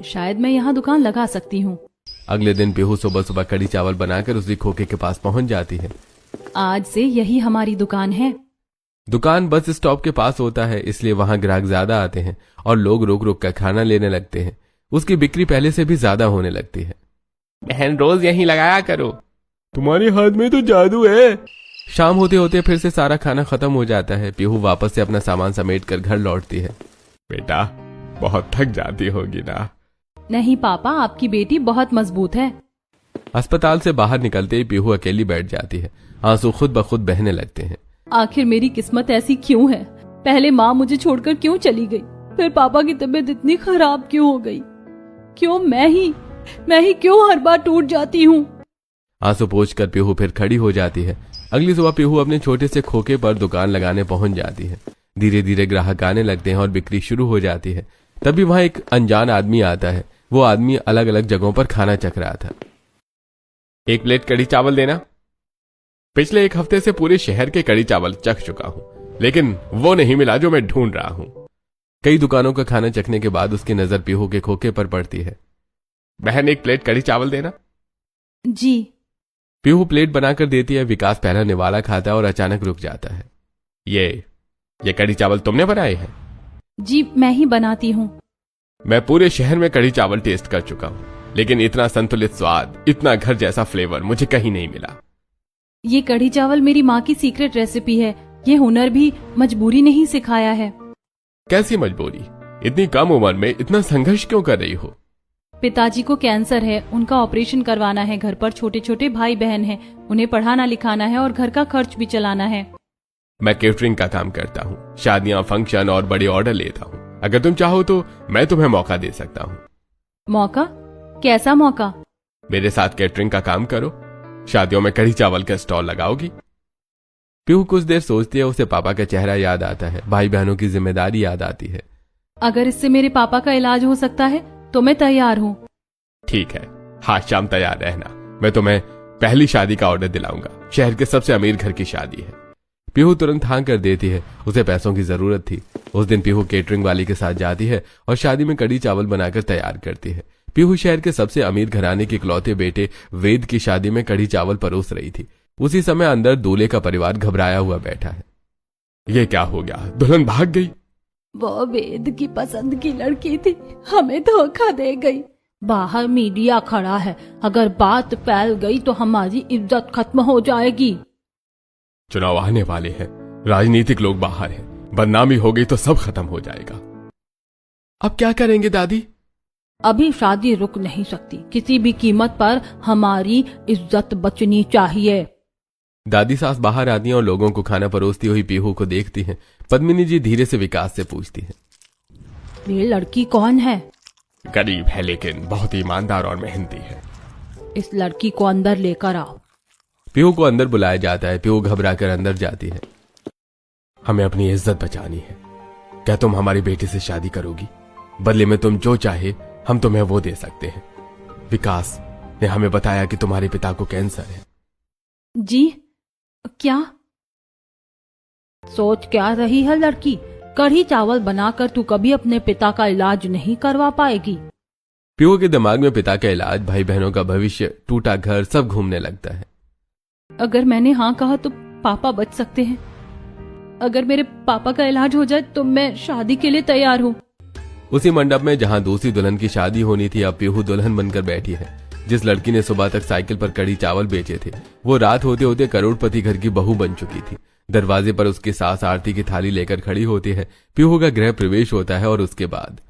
शायद मैं यहाँ दुकान लगा सकती हूँ। अगले दिन पीहू सुबह सुबह कढ़ी चावल बनाकर उसी खोखे के पास पहुंच जाती है। आज से यही हमारी दुकान है। दुकान बस स्टॉप के पास होता है, इसलिए वहां ग्राहक ज्यादा आते हैं और लोग रुक रुक कर खाना लेने लगते हैं। उसकी बिक्री पहले से भी ज्यादा होने लगती है। बहन रोज यहीं लगाया करो, तुम्हारे हाथ में तो जादू है। शाम होते होते फिर से सारा खाना खत्म हो जाता है। पीहू वापस से अपना सामान समेट कर घर लौटती है। बेटा बहुत थक जाती होगी ना? नहीं पापा, आपकी बेटी बहुत मजबूत है। अस्पताल से बाहर निकलते ही पीहू अकेली बैठ जाती है। आंसू खुद ब खुद बहने लगते हैं। आखिर मेरी किस्मत ऐसी क्यों है? पहले माँ मुझे छोड़कर क्यों चली गई, फिर पापा की तबीयत इतनी खराब क्यों हो गई? क्यों मैं ही क्यों हर बार टूट जाती हूँ? आंसू पोंछकर पीहू फिर खड़ी हो जाती है। अगली सुबह पीहू अपने छोटे से खोखे पर दुकान लगाने पहुंच जाती है। धीरे धीरे ग्राहक आने लगते हैं और बिक्री शुरू हो जाती है। तभी वहां एक अनजान आदमी आता है। वो आदमी अलग अलग जगहों पर खाना चख रहा था। 1 प्लेट कढ़ी चावल देना। पिछले 1 हफ्ते से पूरे शहर के कढ़ी चावल चख चुका हूं, लेकिन वो नहीं मिला जो मैं ढूंढ रहा हूं। कई दुकानों का खाना चखने के बाद उसकी नजर पीहू के खोखे पर पड़ती है। बहन 1 प्लेट कढ़ी चावल देना। जी। पीहू प्लेट बनाकर देती है। विकास पहला निवाला खाता है और अचानक रुक जाता है। ये कढ़ी चावल तुमने बनाए हैं? जी मैं ही बनाती हूँ। मैं पूरे शहर में कढ़ी चावल टेस्ट कर चुका हूँ, लेकिन इतना संतुलित स्वाद, इतना घर जैसा फ्लेवर मुझे कहीं नहीं मिला। ये कढ़ी चावल मेरी माँ की सीक्रेट रेसिपी है। ये हुनर भी मजबूरी ने ही सिखाया है। कैसी मजबूरी? इतनी कम उम्र में इतना संघर्ष क्यों कर रही हो? पिताजी को कैंसर है, उनका ऑपरेशन करवाना है। घर पर छोटे छोटे भाई बहन हैं, उन्हें पढ़ाना लिखाना है और घर का खर्च भी चलाना है। मैं केटरिंग का काम करता हूँ, शादियां, फंक्शन और बड़े ऑर्डर लेता हूँ। अगर तुम चाहो तो मैं तुम्हें मौका दे सकता हूँ। मौका? कैसा मौका? मेरे साथ केटरिंग का काम करो, शादियों में कढ़ी चावल का स्टॉल लगाओगी। पीहू कुछ देर सोचती है। उसे पापा का चेहरा याद आता है, भाई बहनों की जिम्मेदारी याद आती है। अगर इससे मेरे पापा का इलाज हो सकता है तो मैं तैयार हूँ। ठीक है, आज शाम तैयार रहना। मैं तुम्हें पहली शादी का ऑर्डर दिलाऊंगा। शहर के सबसे अमीर घर की शादी है। पीहू तुरंत हाँ कर देती है। उसे पैसों की जरूरत थी। उस दिन पीहू केटरिंग वाली के साथ जाती है और शादी में कढ़ी चावल बनाकर तैयार करती है। पीहू शहर के सबसे अमीर घराने के इकलौते बेटे वेद की शादी में कढ़ी चावल परोस रही थी। उसी समय अंदर दूल्हे का परिवार घबराया हुआ बैठा है। ये क्या हो गया? दुल्हन भाग गई? वो वेद की पसंद की लड़की थी, हमें धोखा दे गई। बाहर मीडिया खड़ा है, अगर बात फैल गई तो हमारी इज्जत खत्म हो जाएगी। चुनाव आने वाले हैं, राजनीतिक लोग बाहर हैं, बदनामी हो गई तो सब खत्म हो जाएगा। अब क्या करेंगे दादी? अभी शादी रुक नहीं सकती, किसी भी कीमत पर हमारी इज्जत बचनी चाहिए। दादी सास बाहर आती हैं और लोगों को खाना परोसती हुई पीहू को देखती हैं। पद्मिनी जी धीरे से विकास से पूछती हैं, ये लड़की कौन है? गरीब है लेकिन बहुत ईमानदार और मेहनती है। इस लड़की को अंदर लेकर आओ। पीहू को अंदर बुलाया जाता है। पीहू घबरा कर अंदर जाती है। हमें अपनी इज्जत बचानी है। क्या तुम हमारी बेटी से शादी करोगी? बदले में तुम जो चाहे हम तुम्हें वो दे सकते हैं। विकास ने हमें बताया कि तुम्हारे पिता को कैंसर है। जी? क्या सोच क्या रही है लड़की? कढ़ी चावल बनाकर तू कभी अपने पिता का इलाज नहीं करवा पाएगी। पीहू के दिमाग में पिता का इलाज, भाई बहनों का भविष्य, टूटा घर सब घूमने लगता है। अगर मैंने हाँ कहा तो पापा बच सकते हैं। अगर मेरे पापा का इलाज हो जाए तो मैं शादी के लिए तैयार हूँ। उसी मंडप में जहाँ दूसरी दुल्हन की शादी होनी थी, अब पीहू दुल्हन बनकर बैठी है। जिस लड़की ने सुबह तक साइकिल पर कढ़ी चावल बेचे थे, वो रात होते होते करोड़पति घर की बहू बन चुकी थी। दरवाजे पर उसकी सास आरती की थाली लेकर खड़ी होती है। पीहू का गृह प्रवेश होता है और उसके बाद,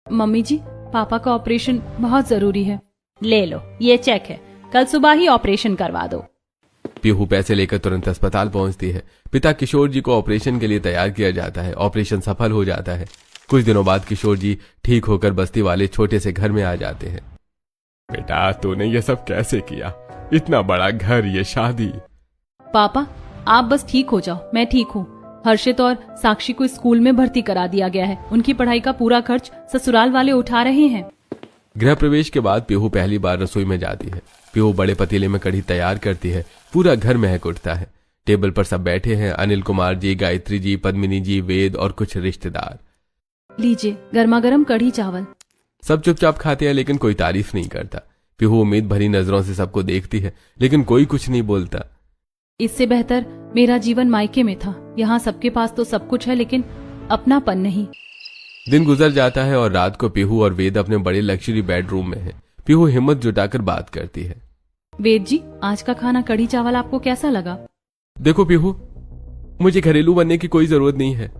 मम्मी जी, पापा का ऑपरेशन बहुत जरूरी है। ले लो, ये चेक है, कल सुबह ही ऑपरेशन करवा दो। पीहू पैसे लेकर तुरंत अस्पताल पहुंचती है। पिता किशोर जी को ऑपरेशन के लिए तैयार किया जाता है। ऑपरेशन सफल हो जाता है। कुछ दिनों बाद किशोर जी ठीक होकर बस्ती वाले छोटे से घर में आ जाते हैं। बेटा तूने ये सब कैसे किया? इतना बड़ा घर, ये शादी। पापा आप बस ठीक हो जाओ, मैं ठीक हूँ। हर्षित और साक्षी को स्कूल में भर्ती करा दिया गया है। उनकी पढ़ाई का पूरा खर्च ससुराल वाले उठा रहे हैं। गृह प्रवेश के बाद पीहू पहली बार रसोई में जाती है। पीहू बड़े पतीले में कढ़ी तैयार करती है। पूरा घर महक उठता है। टेबल पर सब बैठे हैं, अनिल कुमार जी, गायत्री जी, पद्मिनी जी, वेद और कुछ रिश्तेदार। लीजिए गर्मा गर्म कढ़ी चावल। सब चुपचाप खाते हैं लेकिन कोई तारीफ नहीं करता। पीहू उम्मीद भरी नजरों से सबको देखती है लेकिन कोई कुछ नहीं बोलता। इससे बेहतर मेरा जीवन मायके में था। यहाँ सबके पास तो सब कुछ है लेकिन अपनापन नहीं। दिन गुजर जाता है और रात को पीहू और वेद अपने बड़े लग्जरी बेडरूम में है। पीहू हिम्मत जुटाकर बात करती है। वेद जी, आज का खाना कढ़ी चावल आपको कैसा लगा? देखो पीहू, मुझे घरेलू बनने की कोई जरूरत नहीं है,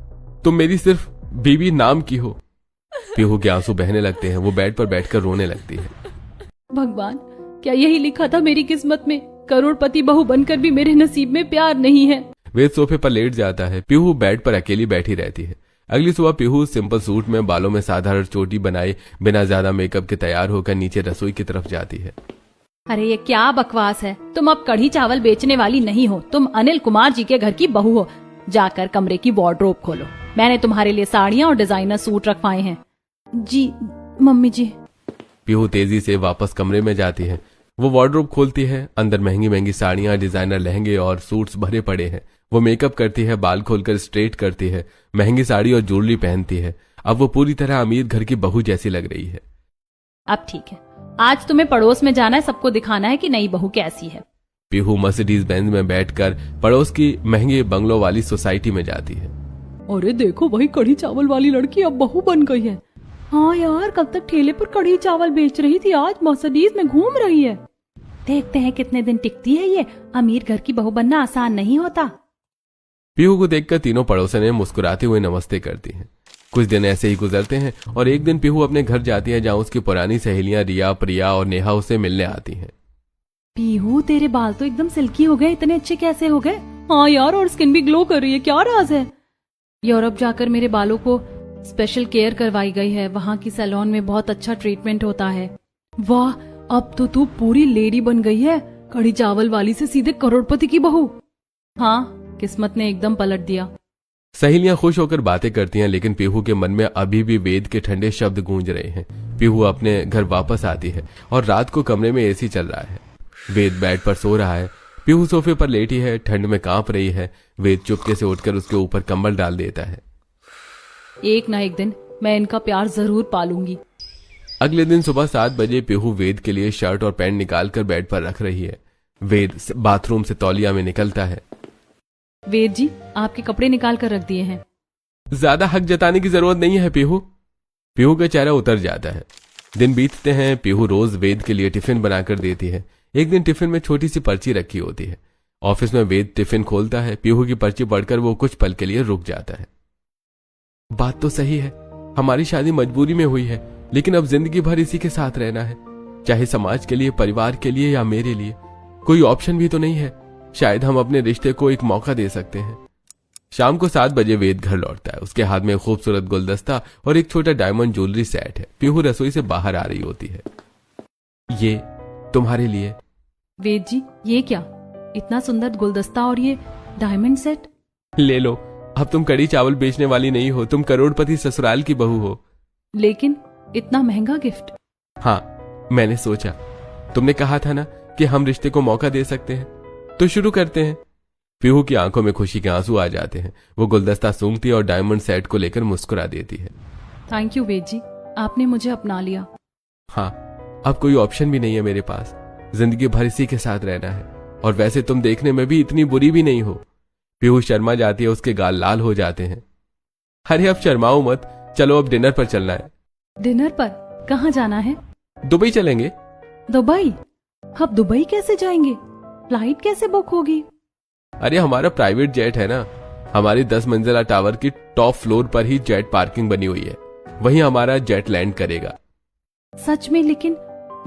तुम मेरी सिर्फ बीवी नाम की हो। पीहू के आंसू बहने लगते हैं। वो बेड पर बैठकर रोने लगती है। भगवान, क्या यही लिखा था मेरी किस्मत में? करोड़पति बहू बनकर भी मेरे नसीब में प्यार नहीं है। वेद सोफे पर लेट जाता है। पीहू बेड पर अकेली बैठी रहती है। अगली सुबह पीहू सिंपल सूट में, बालों में साधारण चोटी बनाए, बिना ज्यादा मेकअप के तैयार होकर नीचे रसोई की तरफ जाती है। अरे ये क्या बकवास है? तुम अब कढ़ी चावल बेचने वाली नहीं हो, तुम अनिल कुमार जी के घर की बहू हो। जाकर कमरे की वार्डरोब खोलो, मैंने तुम्हारे लिए साड़ियाँ और डिजाइनर सूट रखवाए हैं। जी मम्मी जी। पीहू तेजी से वापस कमरे में जाती है। वो वार्डरोब खोलती है। अंदर महंगी महंगी साड़ियां, डिजाइनर लहंगे और सूट्स भरे पड़े हैं। वो मेकअप करती है, बाल खोलकर स्ट्रेट करती है, महंगी साड़ी और ज्वेलरी पहनती है। अब वो पूरी तरह अमीर घर की बहू जैसी लग रही है। अब ठीक है, आज तुम्हें पड़ोस में जाना है, सबको दिखाना है कि नई बहू कैसी है। पीहू मर्सिडीज बेंज में बैठकर पड़ोस की महंगे बंगलों वाली सोसाइटी में जाती है। अरे देखो, वही कढ़ी चावल वाली लड़की अब बहू बन गई है। हाँ यार, कल तक ठेले पर कढ़ी चावल बेच रही थी, आज मर्सिडीज में घूम रही है। देखते हैं कितने दिन टिकती है ये। अमीर घर की बहू बनना आसान नहीं होता। पीहू को देखकर तीनों पड़ोसने मुस्कुराते हुए नमस्ते करती हैं। कुछ दिन ऐसे ही गुजरते हैं और एक दिन पीहू अपने घर जाती है, जहाँ उसकी पुरानी सहेलियां रिया, प्रिया और नेहा उसे मिलने आती हैं। पीहू, तेरे बाल तो एकदम सिल्की हो गए, इतने अच्छे कैसे हो गए? हाँ यार, और स्किन भी ग्लो कर रही है, क्या राज है? यूरोप जाकर मेरे बालों को स्पेशल केयर करवाई गई है। वहाँ की सैलून में बहुत अच्छा ट्रीटमेंट होता है। वाह, अब तो तू पूरी लेडी बन गई है, कढ़ी चावल वाली से सीधे करोड़पति की बहू। हाँ, किस्मत ने एकदम पलट दिया। सहेलियां खुश होकर बातें करती हैं लेकिन पीहू के मन में अभी भी वेद के ठंडे शब्द गूंज रहे हैं। पीहू अपने घर वापस आती है और रात को कमरे में एसी चल रहा है। वेद बेड पर सो रहा है। पीहू सोफे पर लेटी है, ठंड में कांप रही है। वेद चुपके से उठकर उसके ऊपर कंबल डाल देता है। एक ना एक दिन मैं इनका प्यार जरूर पालूंगी। अगले दिन सुबह 7 बजे पीहू वेद के लिए शर्ट और पैंट निकालकर बेड पर रख रही है। वेद बाथरूम से तौलिया में निकलता है। वेद जी, आपके कपड़े निकाल कर रख दिए हैं। ज्यादा हक जताने की जरूरत नहीं है पीहू। पीहू का चेहरा उतर जाता है। दिन बीतते हैं। पीहू रोज वेद के लिए टिफिन बनाकर देती है। एक दिन टिफिन में छोटी सी पर्ची रखी होती है। ऑफिस में वेद टिफिन खोलता है। पीहू की पर्ची पढ़कर वो कुछ पल के लिए रुक जाता है। बात तो सही है, हमारी शादी मजबूरी में हुई है, लेकिन अब जिंदगी भर इसी के साथ रहना है, चाहे समाज के लिए, परिवार के लिए या मेरे लिए। कोई ऑप्शन भी तो नहीं है। शायद हम अपने रिश्ते को एक मौका दे सकते हैं। शाम को 7 बजे वेद घर लौटता है। उसके हाथ में खूबसूरत गुलदस्ता और एक छोटा डायमंड ज्वेलरी सेट है। पीहू रसोई से बाहर आ रही होती है। ये तुम्हारे लिए। वेद जी, ये क्या? इतना सुंदर गुलदस्ता और ये डायमंड सेट? ले लो, अब तुम कढ़ी चावल बेचने वाली नहीं हो, तुम करोड़पति ससुराल की बहू हो। लेकिन इतना महंगा गिफ्ट? हाँ, मैंने सोचा, तुमने कहा था ना कि हम रिश्ते को मौका दे सकते हैं, तो शुरू करते हैं। पीहू की आंखों में खुशी के आंसू आ जाते हैं। वो गुलदस्ता सूंघती और डायमंड सेट को लेकर मुस्कुरा देती है। थैंक यू वेद जी, आपने मुझे अपना लिया। हाँ, अब कोई ऑप्शन भी नहीं है मेरे पास। जिंदगी भर इसी के साथ रहना है। और वैसे तुम देखने में भी इतनी बुरी भी नहीं हो। पीहू शर्मा जाती है। उसके गाल लाल हो जाते हैं। अरे अब शर्माओ मत, चलो अब डिनर पर चलना है। डिनर पर? कहाँ जाना है? दुबई चलेंगे। दुबई? अब दुबई कैसे जाएंगे? फ्लाइट कैसे बुक होगी? अरे हमारा प्राइवेट जेट है ना। हमारी 10 मंजिला टावर की टॉप फ्लोर पर ही जेट पार्किंग बनी हुई है। वहीं हमारा जेट लैंड करेगा। सच में? लेकिन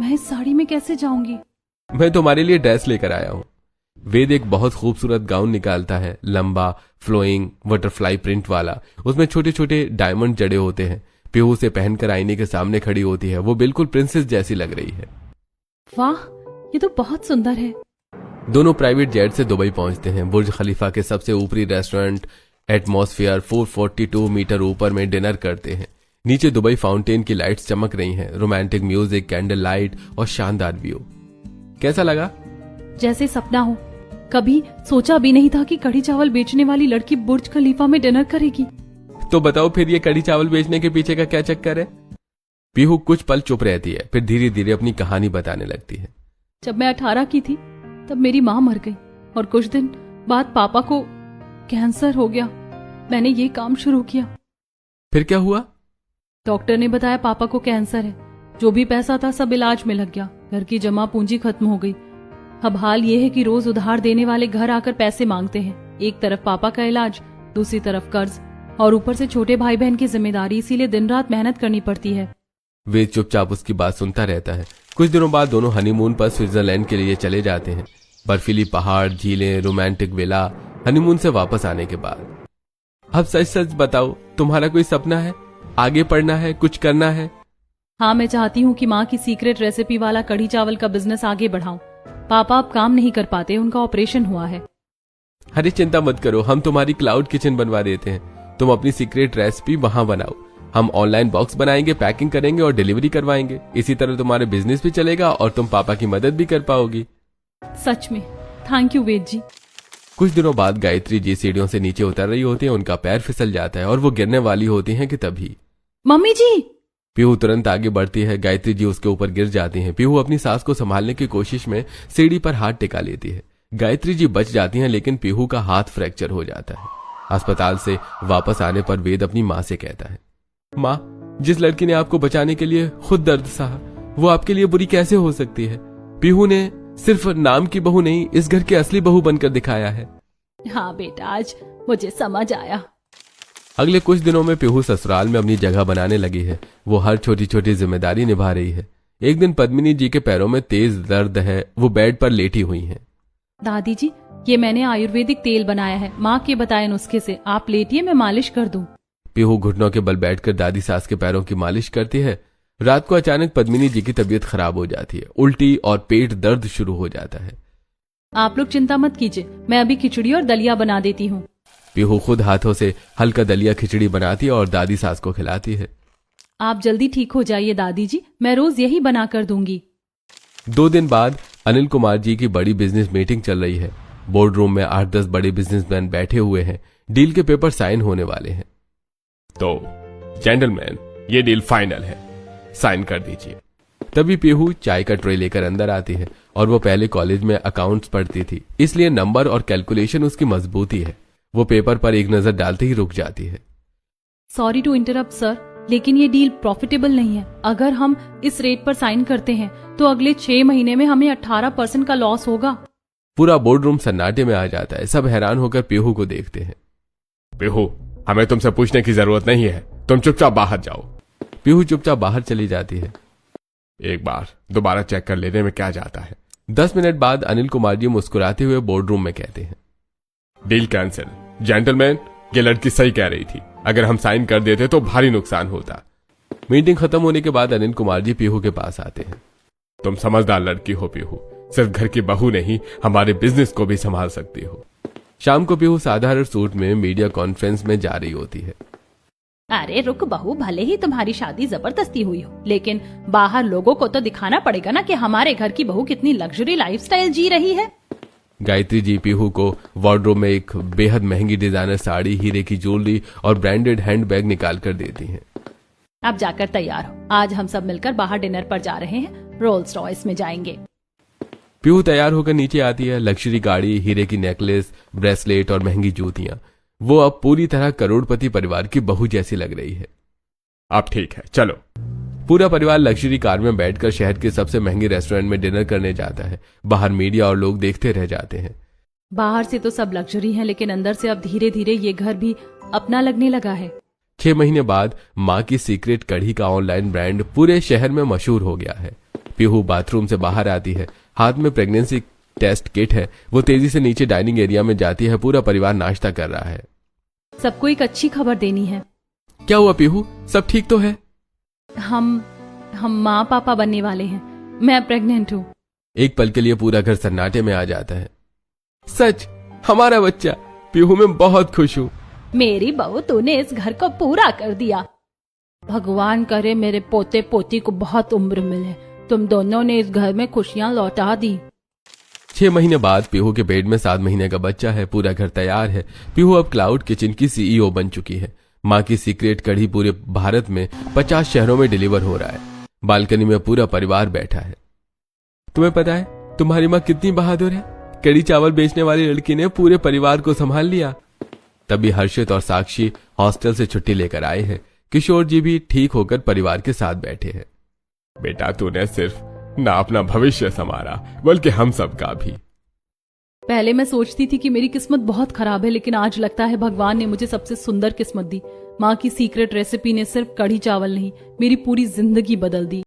मैं इस साड़ी में कैसे जाऊंगी? मैं तुम्हारे लिए ड्रेस लेकर आया हूँ। वेद एक बहुत खूबसूरत गाउन निकालता है, लंबा, फ्लोइंग, बटरफ्लाई प्रिंट वाला। उसमें छोटे छोटे डायमंड जड़े होते हैं। पीहू उसे पहनकर आईने के सामने खड़ी होती है। वो बिल्कुल प्रिंसेस जैसी लग रही है। वाह, ये तो बहुत सुंदर है। दोनों प्राइवेट जेट से दुबई पहुंचते हैं। बुर्ज खलीफा के सबसे ऊपरी रेस्टोरेंट एटमॉस्फेयर 442 मीटर ऊपर में डिनर करते हैं। नीचे दुबई फाउंटेन की लाइट्स चमक रही हैं। रोमांटिक म्यूजिक, कैंडल लाइट और शानदार व्यू। कैसा लगा? जैसे सपना हो। कभी सोचा भी नहीं था कि कढ़ी चावल बेचने वाली लड़की बुर्ज खलीफा में डिनर करेगी। तो बताओ फिर ये कढ़ी चावल बेचने के पीछे का क्या चक्कर है? पीहू कुछ पल चुप रहती है, फिर धीरे धीरे अपनी कहानी बताने लगती है। जब मैं 18 की थी तब मेरी माँ मर गई और कुछ दिन बाद पापा को कैंसर हो गया। मैंने ये काम शुरू किया। फिर क्या हुआ? डॉक्टर ने बताया पापा को कैंसर है। जो भी पैसा था सब इलाज में लग गया। घर की जमा पूंजी खत्म हो गई। अब हाल ये है कि रोज उधार देने वाले घर आकर पैसे मांगते हैं। एक तरफ पापा का इलाज, दूसरी तरफ कर्ज और ऊपर से छोटे भाई बहन की जिम्मेदारी, इसीलिए दिन रात मेहनत करनी पड़ती है। वेद चुपचाप उसकी बात सुनता रहता है। कुछ दिनों बाद दोनों हनीमून पर स्विट्जरलैंड के लिए चले जाते हैं। बर्फीली पहाड़, झीलें, रोमांटिक विला। हनीमून से वापस आने के बाद, अब सच सच बताओ, तुम्हारा कोई सपना है? आगे पढ़ना है, कुछ करना है? हाँ, मैं चाहती हूँ कि माँ की सीक्रेट रेसिपी वाला कढ़ी चावल का बिजनेस आगे बढ़ाऊं। पापा अब काम नहीं कर पाते, उनका ऑपरेशन हुआ है। अरे चिंता मत करो, हम तुम्हारी क्लाउड किचन बनवा देते हैं। तुम अपनी सीक्रेट रेसिपी वहां बनाओ। हम ऑनलाइन बॉक्स बनाएंगे, पैकिंग करेंगे और डिलीवरी करवाएंगे। इसी तरह तुम्हारा बिजनेस भी चलेगा और तुम पापा की मदद भी कर पाओगी। सच में थैंक यू वेद जी। कुछ दिनों बाद गायत्री जी सीढ़ियों से नीचे उतर रही होती है। उनका पैर फिसल जाता है और वो गिरने वाली होती हैं कि तभी मम्मी जी। पीहू तुरंत आगे बढ़ती है। गायत्री जी उसके ऊपर गिर जाती हैं। पीहू अपनी सांस को संभालने की कोशिश में सीढ़ी पर हाथ टिका लेती है। गायत्री जी बच जाती हैं, लेकिन पीहू का हाथ फ्रैक्चर हो जाता है। अस्पताल से वापस आने पर वेद अपनी माँ से कहता है, माँ, जिस लड़की ने आपको बचाने के लिए खुद दर्द सहा, वो आपके लिए बुरी कैसे हो सकती है? पीहू ने सिर्फ नाम की बहू नहीं, इस घर की असली बहू बनकर दिखाया है। हाँ बेटा, आज मुझे समझ आया। अगले कुछ दिनों में पीहू ससुराल में अपनी जगह बनाने लगी है। वो हर छोटी छोटी जिम्मेदारी निभा रही है। एक दिन पद्मिनी जी के पैरों में तेज दर्द है। वो बेड पर लेटी हुई हैं। दादी जी, ये मैंने आयुर्वेदिक तेल बनाया है, माँ के बताए नुस्खे से। आप लेटिए, मैं मालिश कर दूं। पीहू घुटनों के बल बैठकर दादी सास के पैरों की मालिश करती है। रात को अचानक पद्मिनी जी की तबीयत खराब हो जाती है। उल्टी और पेट दर्द शुरू हो जाता है। आप लोग चिंता मत कीजिए, मैं अभी खिचड़ी और दलिया बना देती हूँ। पीहू खुद हाथों से हल्का दलिया खिचड़ी बनाती है और दादी सास को खिलाती है। आप जल्दी ठीक हो जाइए दादी जी, मैं रोज यही बना कर दूंगी। 2 दिन बाद अनिल कुमार जी की बड़ी बिजनेस मीटिंग चल रही है। बोर्ड रूम में 8-10 बड़े बिजनेसमैन बैठे हुए हैं। डील के पेपर साइन होने वाले हैं। तो जेंटलमैन, ये डील फाइनल है, साइन कर दीजिए। तभी पीहू चाय का ट्रे लेकर अंदर आती है और वो पहले कॉलेज में अकाउंट्स पढ़ती थी, इसलिए नंबर और कैलकुलेशन उसकी मजबूती है। वो पेपर पर एक नजर डालते ही रुक जाती है। सॉरी टू इंटरप्ट सर, लेकिन ये डील प्रॉफिटेबल नहीं है। अगर हम इस रेट पर साइन करते हैं तो अगले 6 महीने में हमें 18% का लॉस होगा। पूरा बोर्ड रूम सन्नाटे में आ जाता है। सब हैरान होकर पीहू को देखते हैं। पीहू, हमें तुमसे पूछने की जरूरत नहीं है, तुम चुपचाप बाहर जाओ। पीहू चुपचाप बाहर चली जाती है। एक बार दोबारा चेक कर लेने में क्या जाता है। 10 मिनट बाद अनिल कुमार जी मुस्कुराते हुए बोर्ड रूम में कहते हैं, डील कैंसिल। जेंटलमैन, ये लड़की सही कह रही थी, अगर हम साइन कर देते तो भारी नुकसान होता। मीटिंग खत्म होने के बाद अनिल कुमार जी पीहू के पास आते हैं। तुम समझदार लड़की हो पीहू, सिर्फ घर की बहू नहीं, हमारे बिजनेस को भी संभाल सकती हो। शाम को पीहू साधारण सूट में मीडिया कॉन्फ्रेंस में जा रही होती है। अरे रुक बहू, भले ही तुम्हारी शादी जबरदस्ती हुई हो, लेकिन बाहर लोगों को तो दिखाना पड़ेगा ना कि हमारे घर की बहू कितनी लग्जरी लाइफस्टाइल जी रही है। गायत्री जी पीहू को वार्डरोब में एक बेहद महंगी डिजाइनर साड़ी, हीरे की ज्वेलरी और ब्रांडेड हैंडबैग निकाल कर देती हैं। अब जाकर तैयार हो, आज हम सब मिलकर बाहर डिनर पर जा रहे हैं, रोल्स रॉयस में जाएंगे। पीहू तैयार होकर नीचे आती है। लग्जरी गाड़ी, हीरे की नेकलेस, ब्रेसलेट और महंगी जूतियां। वो अब पूरी तरह करोड़पति परिवार की बहू जैसी लग रही है। अब ठीक है, चलो। पूरा परिवार लग्जरी कार में बैठकर शहर के सबसे महंगे रेस्टोरेंट में डिनर करने जाता है। बाहर मीडिया और लोग देखते रह जाते हैं। बाहर से तो सब लग्जरी है, लेकिन अंदर से अब धीरे धीरे ये घर भी अपना लगने लगा है। 6 महीने बाद माँ की सीक्रेट कढ़ी का ऑनलाइन ब्रांड पूरे शहर में मशहूर हो गया है। पीहू बाथरूम से बाहर आती है। हाथ में प्रेगनेंसी टेस्ट किट है। वो तेजी से नीचे डाइनिंग एरिया में जाती है। पूरा परिवार नाश्ता कर रहा है। सबको एक अच्छी खबर देनी है। क्या हुआ पीहू, सब ठीक तो है? हम माँ पापा बनने वाले हैं। मैं प्रेग्नेंट हूँ। एक पल के लिए पूरा घर सन्नाटे में आ जाता है। सच, हमारा बच्चा? पीहू, मैं बहुत खुश हूँ। मेरी बहू, तूने इस घर को पूरा कर दिया। भगवान करे मेरे पोते पोती को बहुत उम्र मिले। तुम दोनों ने इस घर में खुशियां लौटा दी। 6 महीने बाद पीहू के पेट में 7 महीने का बच्चा है। पूरा घर तैयार है। पीहू अब क्लाउड किचन की CEO बन चुकी है। माँ की सीक्रेट कढ़ी पूरे भारत में 50 शहरों में डिलीवर हो रहा है। बालकनी में पूरा परिवार बैठा है। तुम्हें पता है तुम्हारी माँ कितनी बहादुर है? कढ़ी चावल बेचने वाली लड़की ने पूरे परिवार को संभाल लिया। तभी हर्षित और साक्षी हॉस्टल से छुट्टी लेकर आए हैं। किशोर जी भी ठीक होकर परिवार के साथ बैठे हैं। बेटा, तूने सिर्फ ना अपना भविष्य संवारा बल्कि हम सबका भी। पहले मैं सोचती थी कि मेरी किस्मत बहुत खराब है, लेकिन आज लगता है भगवान ने मुझे सबसे सुंदर किस्मत दी। माँ की सीक्रेट रेसिपी ने सिर्फ कढ़ी चावल नहीं, मेरी पूरी जिंदगी बदल दी।